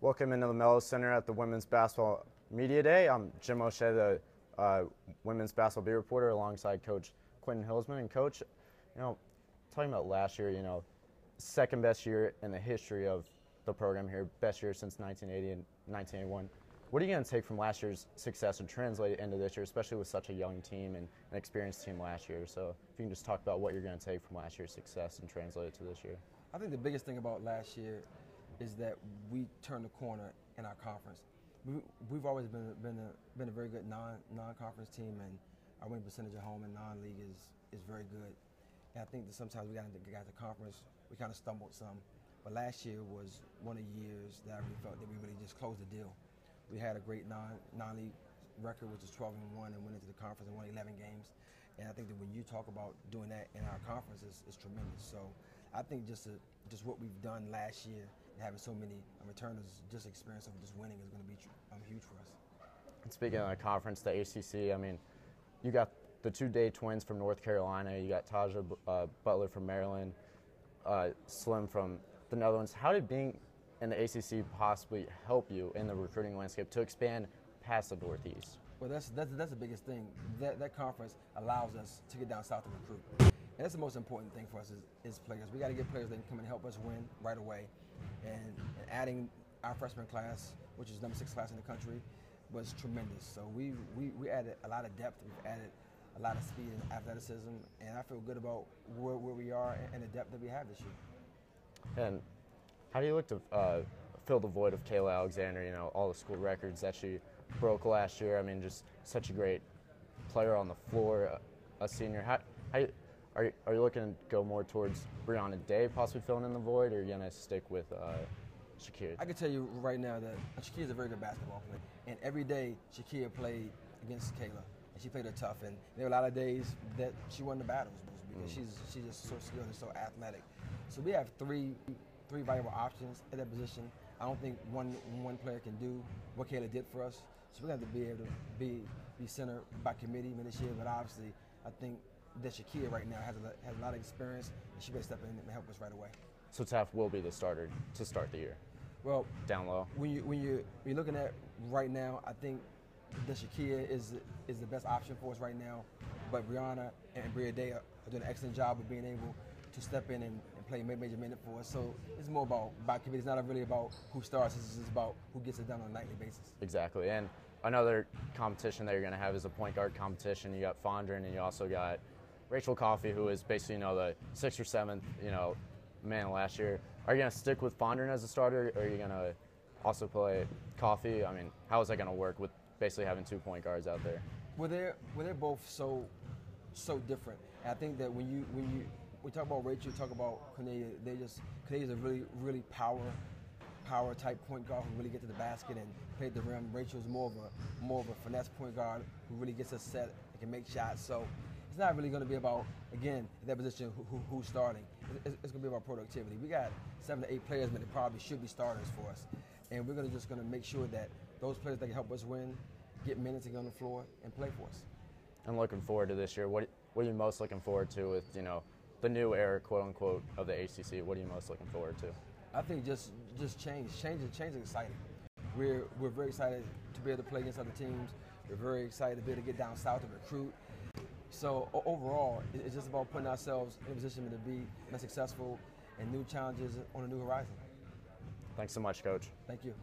Welcome into the Mello Center at the Women's Basketball Media Day. I'm Jim O'Shea, the Women's Basketball Beat Reporter, alongside Coach Quentin Hillsman. And Coach, talking about last year, second best year in the history of the program here, best year since 1980 and 1981. What are you going to take from last year's success and translate it into this year, especially with such a young team and an experienced team last year? So if you can just talk about what you're going to take from last year's success and translate it to this year. I think the biggest thing about last year is that we turned the corner in our conference. We've always been a very good non-conference team, and our winning percentage at home in non-league is very good. And I think that sometimes we got to conference, we kind of stumbled some. But last year was one of the years that I really felt that we really just closed the deal. We had a great non-league record, which is 12-1, and went into the conference and won 11 games. And I think that when you talk about doing that in our conference, it's tremendous. So I think just what we've done last year, and having so many returners, just experience of just winning is going to be huge for us. And speaking of the conference, the ACC, you got the two-day twins from North Carolina. You got Taja Butler from Maryland, Slim from the Netherlands. How did being in the ACC possibly help you in the recruiting landscape to expand past the Northeast? Well, that's the biggest thing. That conference allows us to get down south and recruit. And that's the most important thing for us is players. We got to get players that can come and help us win right away. And adding our freshman class, which is number 6 class in the country, was tremendous. So we added a lot of depth. We've added a lot of speed and athleticism. And I feel good about where we are and the depth that we have this year. And how do you look to fill the void of Kayla Alexander, all the school records that she broke last year? Just such a great player on the floor, a senior. Are you looking to go more towards Brianna Day possibly filling in the void, or are you going to stick with Shakira? I can tell you right now that Shakira is a very good basketball player. And every day Shakira played against Kayla, and she played her tough. And there were a lot of days that she won the battles because she's just so skilled and so athletic. So we have three viable options at that position. I don't think one player can do what Kayla did for us. So we're going to have to be able to be center by committee this year. But obviously, I think that Shakira right now has a lot of experience, and she better step in and help us right away. So Taft will be the starter to start the year. Well, down low. When you're looking at right now, I think that Shakira is the best option for us right now. But Brianna and Bria Day are doing an excellent job of being able to step in and play major minute for us. So it's more about committee. It's not really about who starts. It's just about who gets it done on a nightly basis. Exactly. And another competition that you're going to have is a point guard competition. You got Fondren, and you also got Rachel Coffey, who is basically the 6th or 7th man last year. Are you going to stick with Fondren as a starter, or are you going to also play Coffey? How is that going to work with basically having 2 point guards out there? Well, they're both so different. And I think that when we talk about Rachel, talk about Cornelia, Cornelia's a really power type point guard who really gets to the basket and play the rim. Rachel's more of a finesse point guard who really gets us set and can make shots. So it's not really going to be about, again, in that position, who's starting. It's going to be about productivity. We got 7 to 8 players that probably should be starters for us. And we're just going to make sure that those players that can help us win get minutes and get on the floor and play for us. I'm looking forward to this year. What are you most looking forward to with, the new era, quote-unquote, of the ACC? What are you most looking forward to? I think just change. Change is exciting. We're very excited to be able to play against other teams. We're very excited to be able to get down south and recruit. So overall, it's just about putting ourselves in a position to be successful and new challenges on a new horizon. Thanks so much, Coach. Thank you.